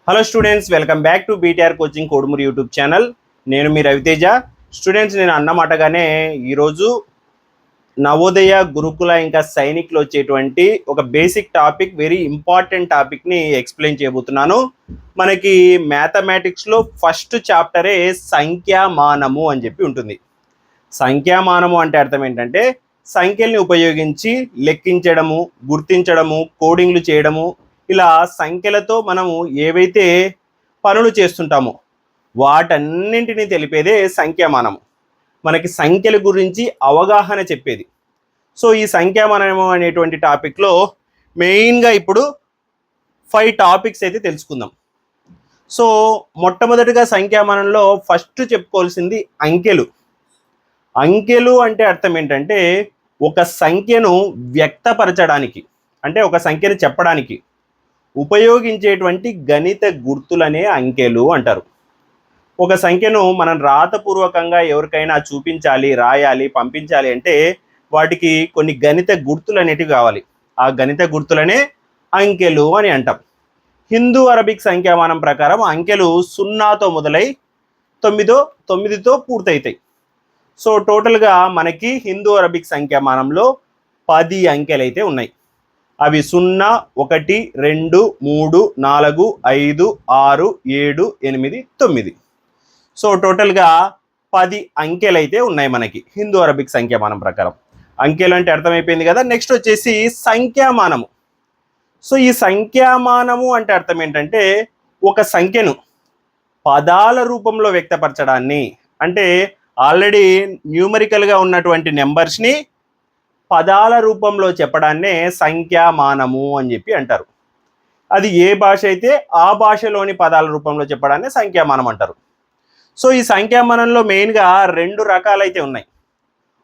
Hello students, welcome back to BTR coaching Kodumuri YouTube channel. నేను మీ Raviteja. Students, నేను అన్నమాటగానే ఈరోజు నవోదయ, గురుకుల ఇంకా సైనిక్లో వచ్చేటువంటి ఒక బేసిక్ టాపిక్, వెరీ ఇంపార్టెంట్ టాపిక్ని ఎక్స్ప్లెయిన్ చేయబోతున్నాను. మనకి మ్యాథమెటిక్స్లో ఫస్ట్ చాప్టరే సంఖ్యామానము అని చెప్పి ఉంటుంది. సంఖ్యామానము అంటే అర్థం ఏంటంటే సంఖ్యల్ని ఉపయోగించి లెక్కించడము, గుర్తించడము, కోడింగ్లు చేయడము, ఇలా సంఖ్యలతో మనము ఏవైతే పనులు చేస్తుంటామో వాటన్నింటినీ తెలిపేదే సంఖ్యామానము. మనకి సంఖ్యల గురించి అవగాహన చెప్పేది. సో ఈ సంఖ్యామానము అనేటువంటి టాపిక్లో మెయిన్గా ఇప్పుడు 5 టాపిక్స్ అయితే తెలుసుకుందాం. సో మొట్టమొదటిగా సంఖ్యామానంలో ఫస్ట్ చెప్పుకోవాల్సింది అంకెలు. అంకెలు అంటే అర్థం ఏంటంటే ఒక సంఖ్యను వ్యక్తపరచడానికి, అంటే ఒక సంఖ్యను చెప్పడానికి ఉపయోగించేటువంటి గణిత గుర్తులనే అంకెలు అంటారు. ఒక సంఖ్యను మనం రాతపూర్వకంగా ఎవరికైనా చూపించాలి, రాయాలి, పంపించాలి అంటే వాటికి కొన్ని గణిత గుర్తులు అనేటివి కావాలి. ఆ గణిత గుర్తులనే అంకెలు అని అంటాం. హిందూ అరబిక్ సంఖ్యామానం ప్రకారం అంకెలు 0తో మొదలై 9తో పూర్తవుతాయి. సో టోటల్గా మనకి హిందూ అరబిక్ సంఖ్యామానంలో 10 అంకెలు అయితే ఉన్నాయి. అవి 0, 1, 2, 3, 4, 5, 6, 7, 8, 9. సో టోటల్గా 10 అంకెలు అయితే ఉన్నాయి మనకి హిందూ అరబిక్ సంఖ్యామానం ప్రకారం. అంకెలు అంటే అర్థమైపోయింది కదా. నెక్స్ట్ వచ్చేసి సంఖ్యామానము. సో ఈ సంఖ్యామానము అంటే అర్థం ఏంటంటే ఒక సంఖ్యను పదాల రూపంలో వ్యక్తపరచడాన్ని, అంటే ఆల్రెడీ న్యూమరికల్గా ఉన్నటువంటి నెంబర్స్ని పదాల రూపంలో చెప్పడాన్నే సంఖ్యామానము అని చెప్పి అంటారు. అది ఏ భాష అయితే ఆ భాషలోని పదాల రూపంలో చెప్పడాన్నే సంఖ్యామానం అంటారు. సో ఈ సంఖ్యామానంలో మెయిన్గా 2 రకాలైతే ఉన్నాయి.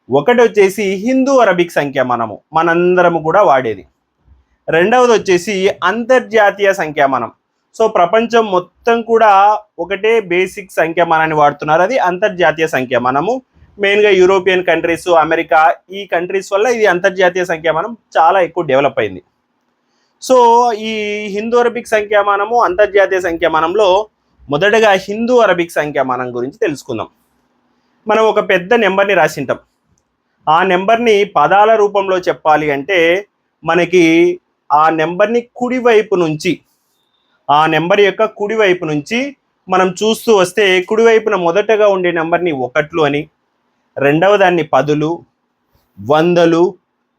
ఒకటి వచ్చేసి హిందూ అరబిక్ సంఖ్యామానము, మనందరము కూడా వాడేది. రెండవది వచ్చేసి అంతర్జాతీయ సంఖ్యామానం. సో ప్రపంచం మొత్తం కూడా ఒకటే బేసిక్ సంఖ్యామానాన్ని వాడుతున్నారు, అది అంతర్జాతీయ సంఖ్యామానము. మెయిన్గా యూరోపియన్ కంట్రీస్, అమెరికా, ఈ కంట్రీస్ వల్ల ఇది అంతర్జాతీయ సంఖ్యామానం చాలా ఎక్కువ డెవలప్ అయింది. సో ఈ హిందూ అరబిక్ సంఖ్యామానము, అంతర్జాతీయ సంఖ్యామానంలో మొదటగా హిందూ అరబిక్ సంఖ్యామానం గురించి తెలుసుకుందాం. మనం ఒక పెద్ద నెంబర్ని రాసింటాం. ఆ నెంబర్ని పదాల రూపంలో చెప్పాలి అంటే మనకి ఆ నెంబర్ని కుడివైపు నుంచి, ఆ నెంబర్ యొక్క కుడివైపు నుంచి మనం చూస్తూ వస్తే కుడివైపున మొదటగా ఉండే నెంబర్ని 1లు అని, రెండవ దాన్ని 10లు, 100లు,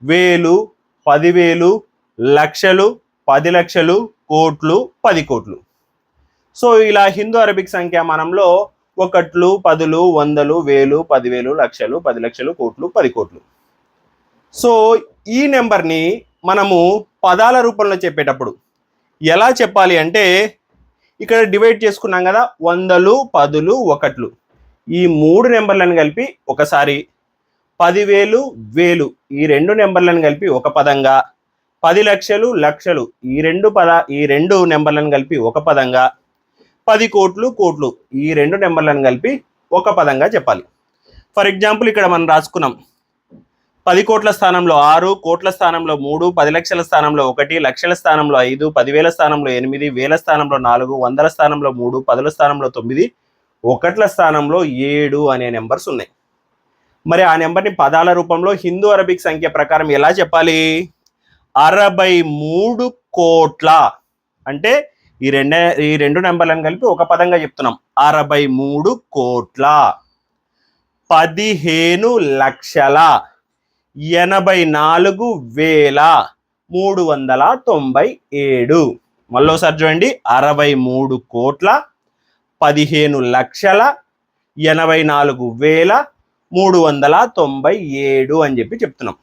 1000, 10,000, లక్షలు, 10 లక్షలు, కోట్లు, 10 కోట్లు. సో ఇలా హిందూ అరబిక్ సంఖ్యామానంలో 1లు, 10లు, 100లు, 1000, 10,000, లక్షలు, 10 లక్షలు, కోట్లు, 10 కోట్లు. సో ఈ నెంబర్ని మనము పదాల రూపంలో చెప్పేటప్పుడు ఎలా చెప్పాలి అంటే ఇక్కడ డివైడ్ చేసుకున్నాం కదా, 100లు, 10లు, 1లు, ఈ 3 నెంబర్లను కలిపి ఒకసారి, 10,000, 1000 ఈ 2 నెంబర్లను కలిపి ఒక పదంగా, 10 లక్షలు, లక్షలు ఈ 2 నెంబర్లను కలిపి ఒక పదంగా, 10 కోట్లు, కోట్లు ఈ 2 నెంబర్లను కలిపి ఒక పదంగా చెప్పాలి. ఫర్ ఎగ్జాంపుల్ ఇక్కడ మనం రాసుకున్నాం 10 కోట్ల స్థానంలో 6, కోట్ల స్థానంలో 3, 10 లక్షల స్థానంలో 1, లక్షల స్థానంలో 5, 10,000 స్థానంలో 8, 1000 స్థానంలో 4, 100ల స్థానంలో 3, 10ల స్థానంలో 9, 1ల స్థానంలో 7 అనే నెంబర్స్ ఉన్నాయి. మరి ఆ నెంబర్ని పదాల రూపంలో హిందూ అరబిక్ సంఖ్య ప్రకారం ఎలా చెప్పాలి? 63 కోట్ల, అంటే ఈ రెండు నెంబర్లను కలిపి ఒక పదంగా చెప్తున్నాం. 63 కోట్ల, 15,84,397. మళ్ళోసారి చూడండి, 63 కోట్ల, 15,84,397 అని చెప్పి చెప్తున్నాం.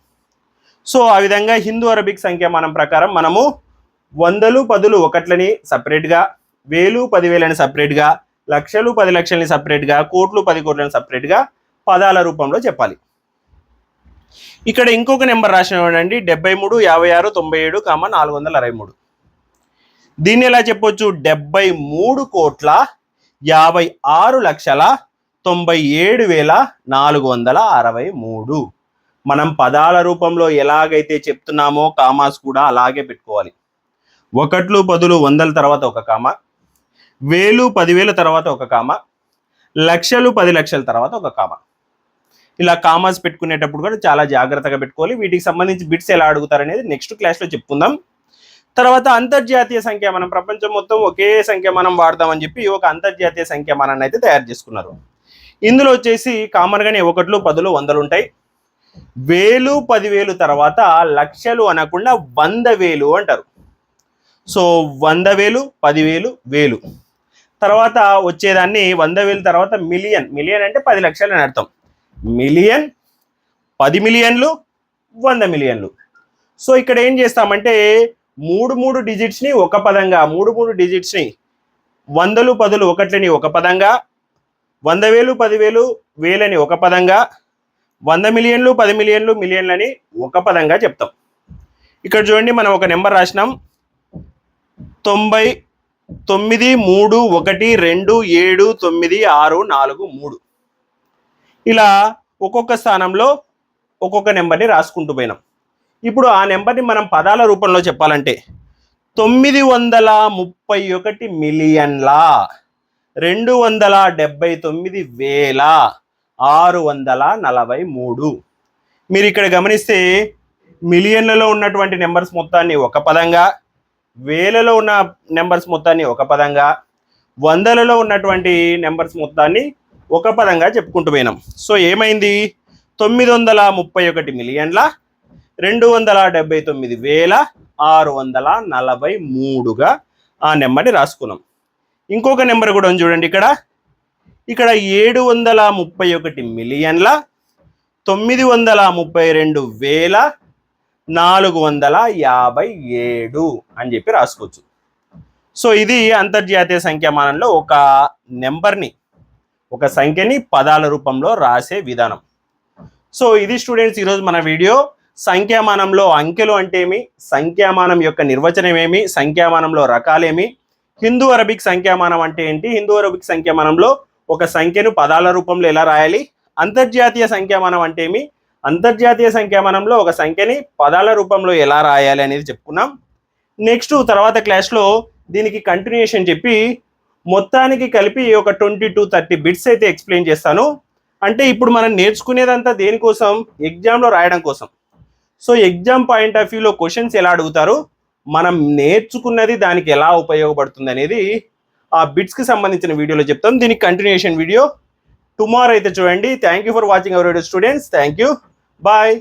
సో ఆ విధంగా హిందూ అరబిక్ సంఖ్యామానం ప్రకారం మనము 100లు, 10లు, 1లని సపరేట్గా, 1000, 10,000ని సపరేట్గా, లక్షలు, 10 లక్షలని సపరేట్గా, కోట్లు, 10 కోట్లని సపరేట్గా పదాల రూపంలో చెప్పాలి. ఇక్కడ ఇంకొక నెంబర్ రాసినవాడండి 73, 56, 97, 463. దీన్ని ఎలా చెప్పొచ్చు? 73 కోట్ల 56,97,463. మనం పదాల రూపంలో ఎలాగైతే చెప్తున్నామో కామాస్ కూడా అలాగే పెట్టుకోవాలి. 1లు, 10లు, 100ల తర్వాత ఒక కామా, వేలు 10,000 తర్వాత ఒక కామ, లక్షలు 10 లక్షల తర్వాత ఒక కామ. ఇలా కామాస్ పెట్టుకునేటప్పుడు కూడా చాలా జాగ్రత్తగా పెట్టుకోవాలి. వీటికి సంబంధించి బిట్స్ ఎలా అడుగుతారు అనేది నెక్స్ట్ క్లాస్లో చెప్పుకుందాం. తర్వాత అంతర్జాతీయ సంఖ్యామానం, ప్రపంచం మొత్తం ఒకే సంఖ్యామానం వాడదామని చెప్పి ఒక అంతర్జాతీయ సంఖ్యామానాన్ని అయితే తయారు చేసుకున్నారు. ఇందులో వచ్చేసి కామన్గానే 1, 10, 100 ఉంటాయి. వేలు 10,000 తర్వాత లక్షలు అనకుండా 100,000 అంటారు. సో 100,000, 10,000, 1000 తర్వాత వచ్చేదాన్ని 100,000 తర్వాత మిలియన్. మిలియన్ అంటే 10 లక్షలు అని అర్థం. మిలియన్, 10 మిలియన్లు, 100 మిలియన్లు. సో ఇక్కడ ఏం చేస్తామంటే 3 డిజిట్స్ని ఒక పదంగా, 3 డిజిట్స్ని 100, 10, 1లని ఒక పదంగా, 100,000, 10,000, 1000 ఒక పదంగా, 100 మిలియన్లు, 10 మిలియన్లు, మిలియన్లని ఒక పదంగా చెప్తాం. ఇక్కడ చూడండి, మనం ఒక నెంబర్ రాసినాం 99, 3, 1, 2, 7, 9, 6, 4, 3. ఇలా ఒక్కొక్క స్థానంలో ఒక్కొక్క నెంబర్ని రాసుకుంటూ పోయినాం. ఇప్పుడు ఆ నెంబర్ని మనం పదాల రూపంలో చెప్పాలంటే 931 మిలియన్ల 279,643. మీరు ఇక్కడ గమనిస్తే మిలియన్లలో ఉన్నటువంటి నెంబర్స్ మొత్తాన్ని ఒక పదంగా, వేలలో ఉన్న నెంబర్స్ మొత్తాన్ని ఒక పదంగా, 100లలో ఉన్నటువంటి నెంబర్స్ మొత్తాన్ని ఒక పదంగా చెప్పుకుంటూ పోయినాం. సో ఏమైంది, 931 మిలియన్ల 279,643గా ఆ నెంబర్ని రాసుకున్నాం. ఇంకొక నెంబర్ కూడా చూడండి, ఇక్కడ 731 మిలియన్ల 932,457 అని చెప్పి రాసుకోవచ్చు. సో ఇది అంతర్జాతీయ సంఖ్యామానంలో ఒక నెంబర్ని, ఒక సంఖ్యని పదాల రూపంలో రాసే విధానం. సో ఇది స్టూడెంట్స్ ఈరోజు మన వీడియో. సంఖ్యామానంలో అంకెలు అంటే ఏమి, సంఖ్యామానం యొక్క నిర్వచనం ఏమి, సంఖ్యామానంలో రకాలేమి, హిందూ అరబిక్ సంఖ్యామానం అంటే ఏంటి, హిందూ అరబిక్ సంఖ్యామానంలో ఒక సంఖ్యను పదాల రూపంలో ఎలా రాయాలి, అంతర్జాతీయ సంఖ్యామానం అంటే ఏమి, అంతర్జాతీయ సంఖ్యామానంలో ఒక సంఖ్యని పదాల రూపంలో ఎలా రాయాలి అనేది చెప్పుకున్నాం. నెక్స్ట్ తర్వాత క్లాస్లో దీనికి కంటిన్యూషన్ చెప్పి మొత్తానికి కలిపి ఒక 20 to 30 బిట్స్ అయితే ఎక్స్ప్లెయిన్ చేస్తాను. అంటే ఇప్పుడు మనం నేర్చుకునేదంతా దేనికోసం, ఎగ్జామ్లో రాయడం కోసం. సో ఎగ్జామ్ పాయింట్ ఆఫ్ వ్యూలో క్వశ్చన్స్ ఎలా అడుగుతారు, మనం నేర్చుకున్నది దానికి ఎలా ఉపయోగపడుతుంది అనేది ఆ బిట్స్కి సంబంధించిన వీడియోలో చెప్తాం. దీనికి కంటిన్యూషన్ వీడియో టుమారో అయితే చూడండి. Thank you for watching our video students. Thank you, bye.